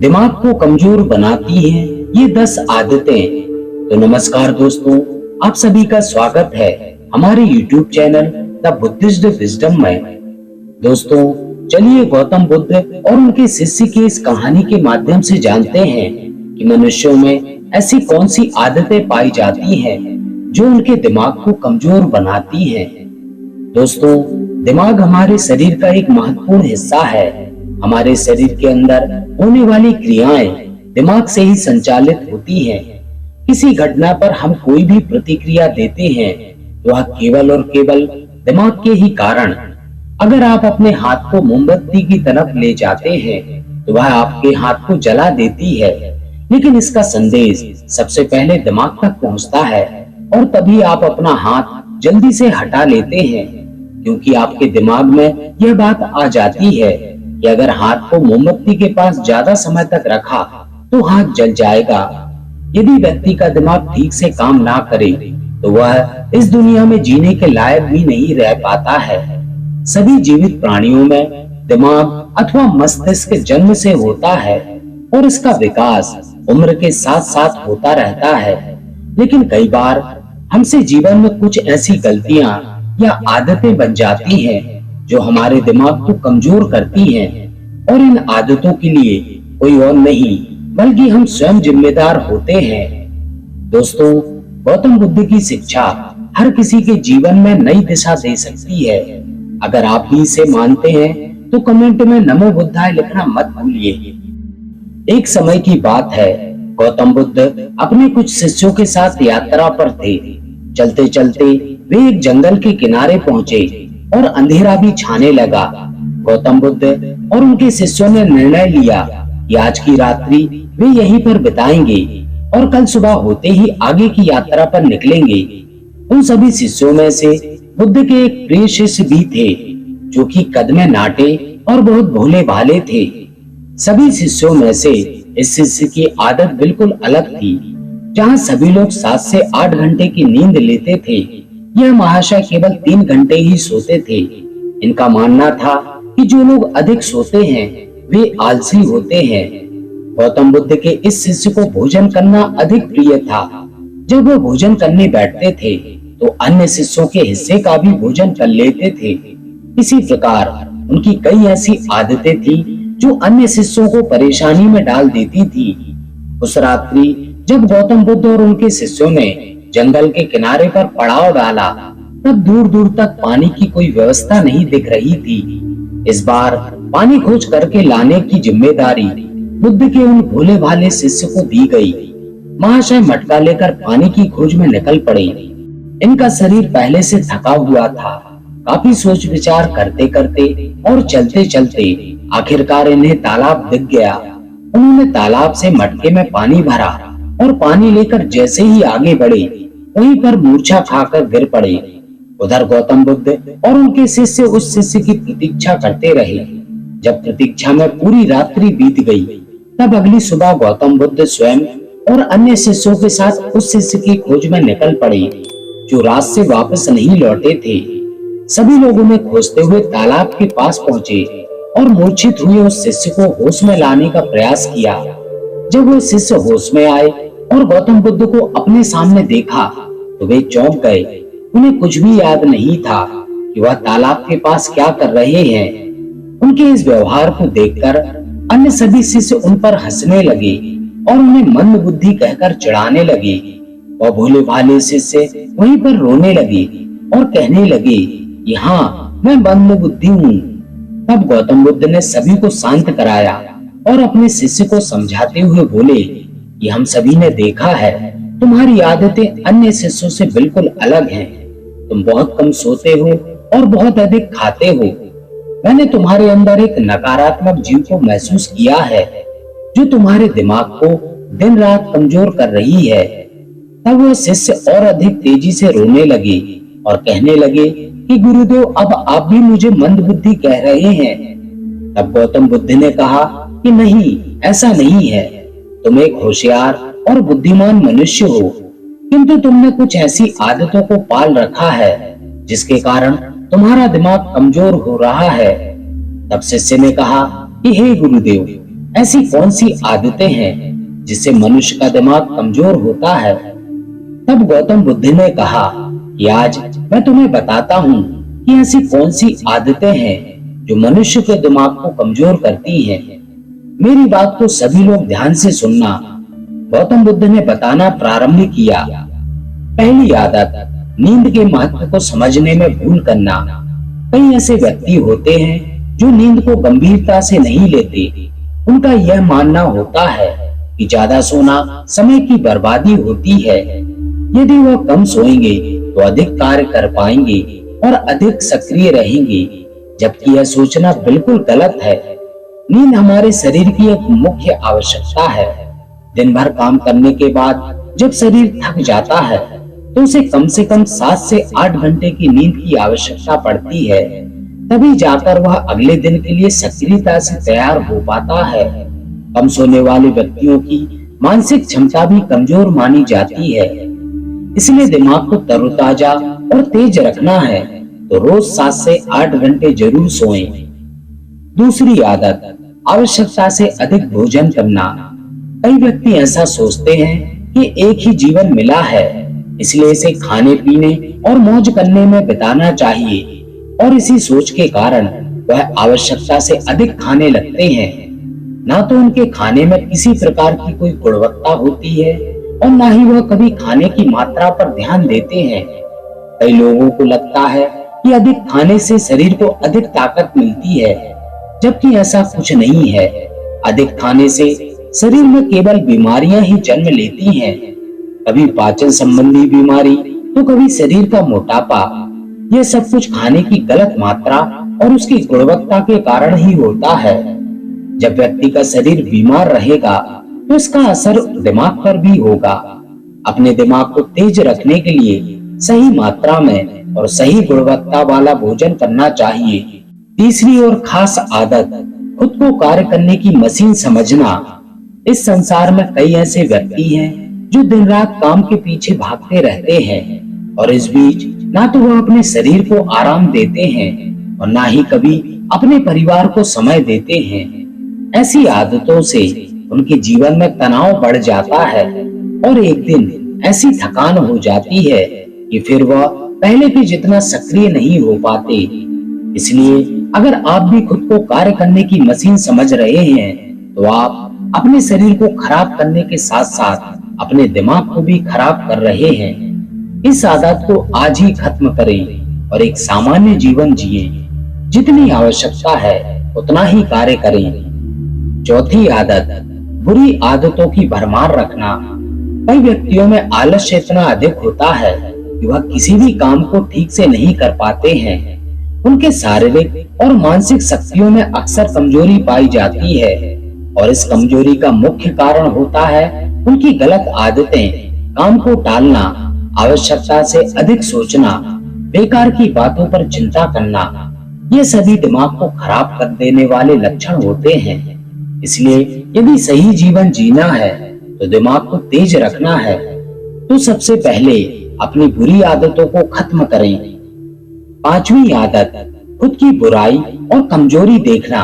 दिमाग को कमजोर बनाती हैं ये 10 आदतें। तो नमस्कार दोस्तों, आप सभी का स्वागत है हमारे YouTube channel the Buddhist wisdom में। दोस्तों चलिए गौतम बुद्ध और उनके शिष्य की इस कहानी के माध्यम से जानते हैं कि मनुष्यों में ऐसी कौन सी आदतें पाई जाती हैं जो उनके दिमाग को कमजोर बनाती हैं। दोस्तों दिमाग हमारे शरीर का एक महत्वपूर्ण हिस्सा है। हमारे शरीर के अंदर होने वाली क्रियाएं दिमाग से ही संचालित होती हैं। किसी घटना पर हम कोई भी प्रतिक्रिया देते हैं तो वह केवल और केवल दिमाग के ही कारण। अगर आप अपने हाथ को मोमबत्ती की तरफ ले जाते हैं तो वह आपके हाथ को जला देती है, लेकिन इसका संदेश सबसे पहले दिमाग तक पहुंचता है और तभी आप अपना हाथ जल्दी से हटा लेते हैं, क्योंकि आपके दिमाग में यह बात आ जाती है कि अगर हाथ को मोमबत्ती के पास ज्यादा समय तक रखा तो हाथ जल जाएगा। यदि व्यक्ति का दिमाग ठीक से काम ना करे तो वह इस दुनिया में जीने के लायक भी नहीं रह पाता है। सभी जीवित प्राणियों में दिमाग अथवा मस्तिष्क जन्म से होता है और इसका विकास उम्र के साथ साथ होता रहता है। लेकिन कई बार हमसे जीवन में कुछ ऐसी गलतियां या आदतें बन जाती हैं जो हमारे दिमाग को कमजोर करती हैं, और इन आदतों के लिए कोई और नहीं बल्कि हम स्वयं जिम्मेदार होते हैं। दोस्तों गौतम बुद्ध की शिक्षा हर किसी के जीवन में नई दिशा दे सकती है। अगर आप भी इसे मानते हैं तो कमेंट में नमो बुद्धाय लिखना मत भूलिए। एक समय की बात है, गौतम बुद्ध अपने कुछ शिष्यों के साथ यात्रा पर थे। चलते चलते वे एक जंगल के किनारे पहुंचे और अंधेरा भी छाने लगा। गौतम बुद्ध और उनके शिष्यों ने निर्णय लिया कि आज की रात्रि वे यहीं पर बिताएंगे और कल सुबह होते ही आगे की यात्रा पर निकलेंगे। उन सभी शिष्यों में से बुद्ध के एक प्रिय शिष्य भी थे जो कि कद में नाटे और बहुत भोले भाले थे। सभी शिष्यों में से इस शिष्य की आदत बिल्कुल अलग थी। जहाँ सभी लोग 7 से 8 घंटे की नींद लेते थे, यह महाशय केवल 3 घंटे ही सोते थे। इनका मानना था कि जो लोग अधिक सोते हैं वे आलसी होते हैं। गौतम बुद्ध के इस शिष्य को भोजन करना अधिक प्रिय था। जब वो भोजन करने बैठते थे तो अन्य शिष्यों के हिस्से का भी भोजन कर लेते थे। इसी प्रकार उनकी कई ऐसी आदतें थी जो अन्य शिष्यों को परेशानी में डाल देती थी। उस रात्रि जब गौतम बुद्ध और उनके शिष्यों ने जंगल के किनारे पर पड़ाव डाला, तब दूर दूर तक पानी की कोई व्यवस्था नहीं दिख रही थी। इस बार पानी खोज करके लाने की जिम्मेदारी बुद्ध के उन भोले भाले शिष्य को दी गई। महाशय मटका लेकर पानी की खोज में निकल पड़े। इनका शरीर पहले से थका हुआ था। काफी सोच विचार करते करते और चलते चलते आखिरकार इन्हें तालाब दिख गया। उन्होंने तालाब से मटके में पानी भरा और पानी लेकर जैसे ही आगे बढ़े वहीं पर मूर्छा खाकर गिर पड़े। उधर गौतम बुद्ध और उनके शिष्य उस शिष्य की प्रतीक्षा करते रहे। जब प्रतीक्षा में पूरी रात्रि बीत गई, तब अगली सुबह गौतम बुद्ध स्वयं और अन्य शिष्यों के साथ उस शिष्य की खोज में निकल पड़े जो रात से वापस नहीं लौटे थे। सभी लोगों ने खोजते हुए तालाब के पास पहुंचे और मूर्छित हुए उस शिष्य को होश में लाने का प्रयास किया। जब वो शिष्य होश में आए और गौतम बुद्ध को अपने सामने देखा तो वे चौंक गए। उन्हें कुछ भी याद नहीं था कि वह तालाब के पास क्या कर रहे हैं। उनके इस व्यवहार को देखकर अन्य सभी शिष्य उन पर हंसने लगे और उन्हें मंद बुद्धि कहकर चिढ़ाने लगे। वह भोले भाले शिष्य वहीं पर रोने लगे और कहने लगे कि हाँ, मैं मंद बुद्धि हूँ। तब गौतम बुद्ध ने सभी को शांत कराया और अपने शिष्य को समझाते हुए बोले कि हम सभी ने देखा है तुम्हारी आदतें अन्य शिष्यों से बिल्कुल अलग हैं। तुम बहुत कम सोते हो और बहुत अधिक खाते हो। मैंने तुम्हारे अंदर एक नकारात्मक जीव को महसूस किया है जो तुम्हारे दिमाग को दिन रात कमजोर कर रही है। तब वह शिष्य और अधिक तेजी से रोने लगे और कहने लगे कि गुरुदेव, अब आप भी मुझे मंद बुद्धि कह रहे हैं। तब गौतम बुद्ध ने कहा कि नहीं, ऐसा नहीं है। तुम एक होशियार और बुद्धिमान मनुष्य हो, किंतु तुमने कुछ ऐसी आदतों को पाल रखा है जिसके कारण तुम्हारा दिमाग कमजोर हो रहा है। तब शिष्य ने कहा कि हे गुरुदेव, ऐसी कौन सी आदतें हैं जिससे मनुष्य का दिमाग कमजोर होता है। तब गौतम बुद्ध ने कहा कि आज मैं तुम्हें बताता हूँ कि ऐसी कौन सी आदतें हैं जो मनुष्य के दिमाग को कमजोर करती हैं। मेरी बात को सभी लोग ध्यान से सुनना। गौतम बुद्ध ने बताना प्रारंभ किया। पहली आदत, नींद के महत्व को समझने में भूल करना। कई ऐसे व्यक्ति होते हैं जो नींद को गंभीरता से नहीं लेते। उनका यह मानना होता है कि ज्यादा सोना समय की बर्बादी होती है। यदि वह कम सोएंगे तो अधिक कार्य कर पाएंगे और अधिक सक्रिय रहेंगे, जबकि यह सोचना बिल्कुल गलत है। नींद हमारे शरीर की एक मुख्य आवश्यकता है। दिन भर काम करने के बाद जब शरीर थक जाता है तो उसे कम से कम 7 से 8 घंटे की नींद की आवश्यकता पड़ती है। तभी जाकर वह अगले दिन के लिए सक्रियता से तैयार हो पाता है। कम सोने वाले व्यक्तियों की मानसिक क्षमता भी कमजोर मानी जाती है। इसलिए दिमाग को तरोताजा और तेज रखना है तो रोज 7 से 8 घंटे जरूर सोएं। दूसरी आदत, आवश्यकता से अधिक भोजन करना। कई व्यक्ति ऐसा सोचते हैं कि एक ही जीवन मिला है, इसलिए इसे खाने पीने और मौज करने में बिताना चाहिए, और इसी सोच के कारण वह आवश्यकता से अधिक खाने लगते हैं। ना तो उनके खाने में किसी प्रकार की कोई गुणवत्ता होती है और ना ही वह कभी खाने की मात्रा पर ध्यान देते हैं। कई लोगों को लगता है कि अधिक खाने से शरीर को अधिक ताकत मिलती है, जबकि ऐसा कुछ नहीं है। अधिक खाने से शरीर में केवल बीमारियां ही जन्म लेती हैं, कभी पाचन संबंधी बीमारी तो कभी शरीर का मोटापा। यह सब कुछ खाने की गलत मात्रा और उसकी गुणवत्ता के कारण ही होता है। जब व्यक्ति का शरीर बीमार रहेगा तो इसका असर दिमाग पर भी होगा। अपने दिमाग को तेज रखने के लिए सही मात्रा में और सही गुणवत्ता वाला भोजन करना चाहिए। तीसरी और खास आदत, खुद को कार्य करने की मशीन समझना। इस संसार में कई ऐसे व्यक्ति हैं जो दिन रात काम के पीछे भागते रहते हैं और इस बीच ना तो वह अपने शरीर को आराम देते हैं और ना ही कभी अपने परिवार को समय देते हैं। ऐसी आदतों से उनके जीवन में तनाव बढ़ जाता है और एक दिन ऐसी थकान हो जाती है कि फिर वह पहले के जितना सक्रिय नहीं हो पाते। इसलिए अगर आप भी खुद को कार्य करने की मशीन समझ रहे हैं तो आप अपने शरीर को खराब करने के साथ साथ अपने दिमाग को भी खराब कर रहे हैं। इस आदत को आज ही खत्म करें और एक सामान्य जीवन जिए। जितनी आवश्यकता है उतना ही कार्य करें। चौथी आदत, बुरी आदतों की भरमार रखना। कई व्यक्तियों में आलस्य इतना अधिक होता है कि वह किसी भी काम को ठीक से नहीं कर पाते हैं। उनके शारीरिक और मानसिक शक्तियों में अक्सर कमजोरी पाई जाती है और इस कमजोरी का मुख्य कारण होता है उनकी गलत आदतें, काम को टालना, आवश्यकता से अधिक सोचना, बेकार की बातों पर चिंता करना। ये सभी दिमाग को खराब कर देने वाले लक्षण होते हैं। इसलिए यदि सही जीवन जीना है तो दिमाग को तेज रखना है तो सबसे पहले अपनी बुरी आदतों को खत्म करें। पांचवी आदत, खुद की बुराई और कमजोरी देखना।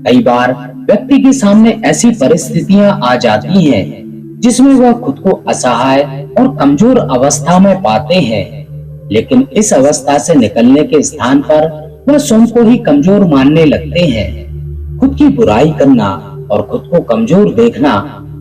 कई बार व्यक्ति के सामने ऐसी परिस्थितियां आ जाती हैं जिसमें वह खुद को असहाय और कमजोर अवस्था में पाते हैं, लेकिन इस अवस्था से निकलने के स्थान पर वह स्वयं को ही कमजोर मानने लगते हैं। खुद की बुराई करना और खुद को कमजोर देखना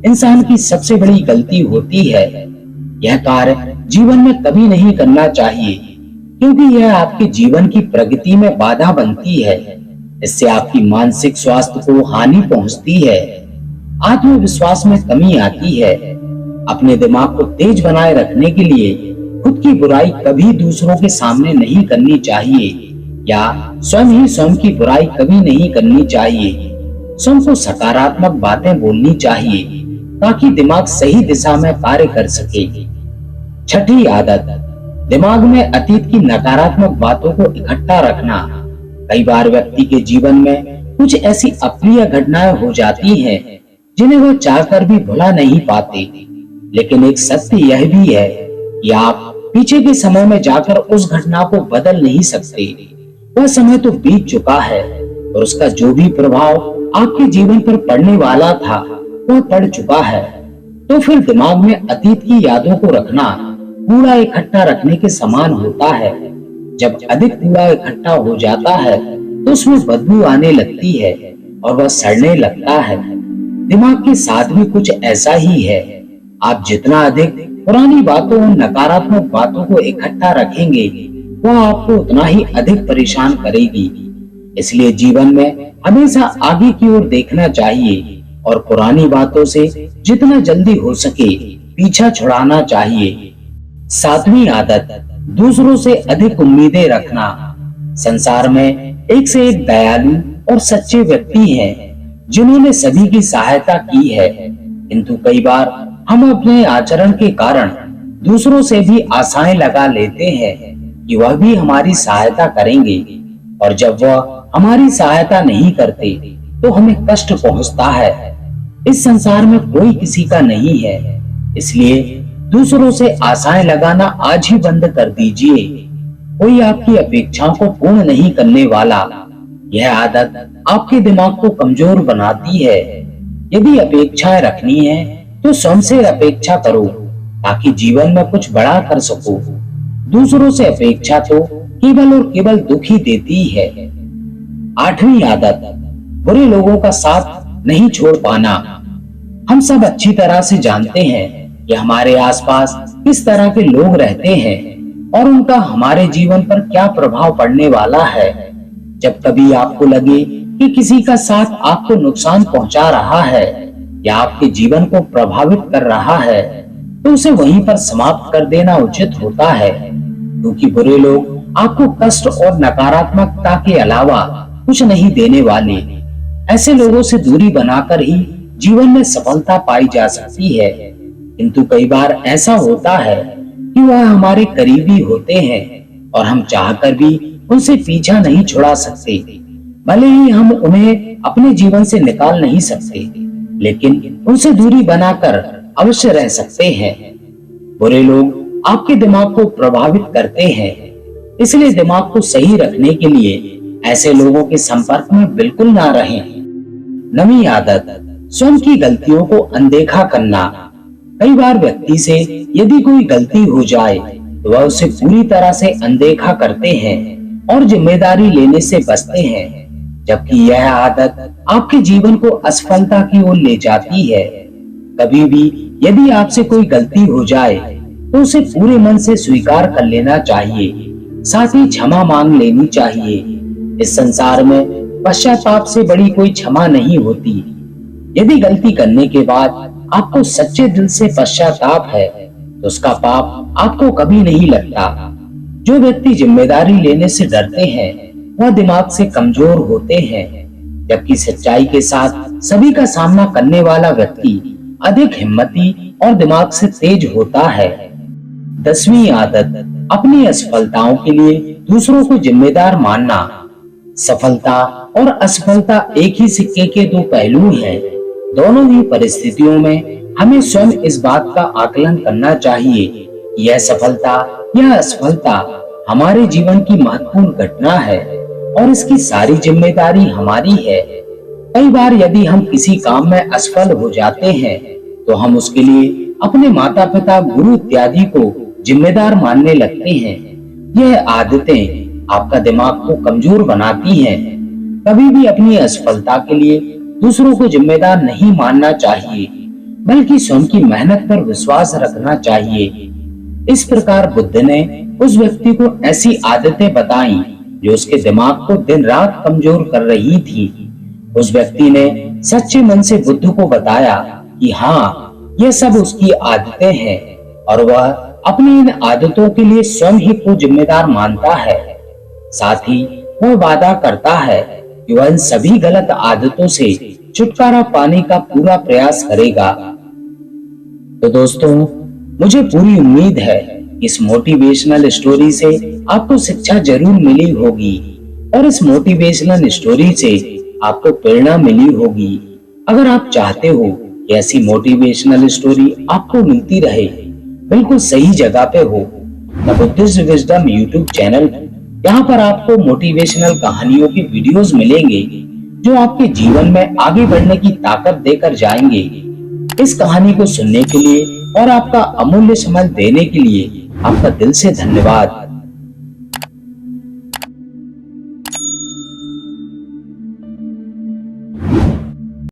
इंसान की सबसे बड़ी गलती होती है। यह कार्य जीवन में कभी नहीं करना चाहिए क्योंकि यह आपके जीवन की प्रगति में बाधा बनती है। इससे आपकी मानसिक स्वास्थ्य को हानि पहुंचती है, आत्मविश्वास में कमी आती है। अपने दिमाग को तेज बनाए रखने के लिए खुद की बुराई कभी दूसरों के सामने नहीं करनी चाहिए या स्वयं ही स्वयं की बुराई कभी नहीं करनी चाहिए। स्वयं को सकारात्मक बातें बोलनी चाहिए ताकि दिमाग सही दिशा में कार्य कर सके। छठी आदत, दिमाग में अतीत की नकारात्मक बातों को इकट्ठा रखना। कई बार व्यक्ति के जीवन में कुछ ऐसी अप्रिय घटनाएं हो जाती हैं जिन्हें वह चाहकर भी भुला नहीं पाते, लेकिन एक सत्य यह भी है कि आप पीछे के समय में जाकर उस घटना को बदल नहीं सकते। वह समय तो बीत चुका है और उसका जो भी प्रभाव आपके जीवन पर पड़ने वाला था वह पड़ चुका है, तो फिर दिमाग में अतीत की यादों को रखना कूड़ा इकट्ठा रखने के समान होता है। जब अधिक कूड़ा इकट्ठा हो जाता है तो उसमें बदबू आने लगती है और वह सड़ने लगता है। दिमाग के साथ भी कुछ ऐसा ही है। आप जितना अधिक पुरानी बातों और नकारात्मक बातों को इकट्ठा रखेंगे वह आपको उतना ही अधिक परेशान करेगी। इसलिए जीवन में हमेशा आगे की ओर देखना चाहिए और पुरानी बातों से जितना जल्दी हो सके पीछा छुड़ाना चाहिए। 7वीं आदत, दूसरों से अधिक उम्मीदें रखना। संसार में एक से एक दयालु और सच्चे व्यक्ति हैं जिन्होंने सभी की सहायता की है, किंतु कई बार हम अपने आचरण के कारण दूसरों से भी आशाएं लगा लेते हैं कि वह भी हमारी सहायता करेंगे, और जब वह हमारी सहायता नहीं करते तो हमें कष्ट पहुंचता है। इस संसार में कोई किसी का नहीं है, इसलिए दूसरों से आशाएं लगाना आज ही बंद कर दीजिए। कोई आपकी अपेक्षाओं को पूर्ण नहीं करने वाला। यह आदत आपके दिमाग को कमजोर बनाती है। यदि अपेक्षाएं रखनी है तो स्वयं से अपेक्षा करो ताकि जीवन में कुछ बड़ा कर सको। दूसरों से अपेक्षा तो केवल और केवल दुख ही देती है। 8वीं आदत, बुरे लोगों का साथ नहीं छोड़ पाना। हम सब अच्छी तरह से जानते हैं कि हमारे आसपास किस तरह के लोग रहते हैं और उनका हमारे जीवन पर क्या प्रभाव पड़ने वाला है। जब कभी आपको लगे कि किसी का साथ आपको नुकसान पहुंचा रहा है या आपके जीवन को प्रभावित कर रहा है तो उसे वहीं पर समाप्त कर देना उचित होता है, क्योंकि बुरे लोग आपको कष्ट और नकारात्मकता के अलावा कुछ नहीं देने वाले। ऐसे लोगों से दूरी बनाकर ही जीवन में सफलता पाई जा सकती है, किंतु कई बार ऐसा होता है कि वह हमारे करीबी होते हैं और हम चाहकर भी उनसे पीछा नहीं छुड़ा सकते। भले ही हम उन्हें अपने जीवन से निकाल नहीं सकते, लेकिन उनसे दूरी बनाकर अवश्य रह सकते हैं। बुरे लोग आपके दिमाग को प्रभावित करते हैं, इसलिए दिमाग को सही रखने के लिए ऐसे लोगों के संपर्क में बिल्कुल ना रहें। 9वीं आदत, स्वयं की गलतियों को अनदेखा करना। कई बार व्यक्ति से यदि कोई गलती हो जाए तो वह उसे पूरी तरह से अनदेखा करते हैं और जिम्मेदारी लेने से बचते हैं, जबकि यह आदत आपके जीवन को असफलता की ओर ले जाती है। कभी भी यदि आपसे कोई गलती हो जाए तो उसे पूरे मन से स्वीकार कर लेना चाहिए, साथ ही क्षमा मांग लेनी चाहिए। इस संसार में पश्चाताप से बड़ी कोई क्षमा नहीं होती। यदि गलती करने के बाद आपको सच्चे दिल से पश्चाताप है तो उसका पाप आपको कभी नहीं लगता। जो व्यक्ति जिम्मेदारी लेने से डरते हैं वह दिमाग से कमजोर होते हैं, जबकि सच्चाई के साथ सभी का सामना करने वाला व्यक्ति अधिक हिम्मती और दिमाग से तेज होता है। 10वीं आदत, अपनी असफलताओं के लिए दूसरों को जिम्मेदार मानना। सफलता और असफलता एक ही सिक्के के दो पहलू हैं। दोनों ही परिस्थितियों में हमें स्वयं इस बात का आकलन करना चाहिए कि यह सफलता या असफलता हमारे जीवन की महत्वपूर्ण घटना है और इसकी सारी जिम्मेदारी हमारी है। कई बार यदि हम किसी काम में असफल हो जाते हैं तो हम उसके लिए अपने माता पिता, गुरु इत्यादि को जिम्मेदार मानने लगते हैं। यह आदतें आपका दिमाग को कमजोर बनाती हैं। कभी भी अपनी असफलता के लिए दूसरों को जिम्मेदार नहीं मानना चाहिए, बल्कि स्वयं की मेहनत पर विश्वास रखना चाहिए। इस प्रकार बुद्ध ने उस व्यक्ति को ऐसी आदतें बताई जो उसके दिमाग को दिन रात कमजोर कर रही थी। उस व्यक्ति ने सच्चे मन से बुद्ध को बताया कि हाँ, यह सब उसकी आदतें हैं और वह अपनी इन आदतों के लिए स्वयं ही को जिम्मेदार मानता है। साथ ही वह वादा करता है कि वह इन सभी गलत आदतों से छुटकारा पाने का पूरा प्रयास करेगा। तो दोस्तों, मुझे पूरी उम्मीद है इस मोटिवेशनल स्टोरी से आपको शिक्षा जरूर मिली होगी और इस मोटिवेशनल स्टोरी से आपको प्रेरणा मिली होगी। अगर आप चाहते हो कि ऐसी मोटिवेशनल स्टोरी आपको मिलती रहे, बिल्कुल सही जगह पे हो। The Buddhist wisdom YouTube channel, यहाँ पर आपको मोटिवेशनल कहानियों की वीडियोस मिलेंगे जो आपके जीवन में आगे बढ़ने की ताकत देकर जाएंगे। इस कहानी को सुनने के लिए और आपका अमूल्य समय देने के लिए आपका दिल से धन्यवाद।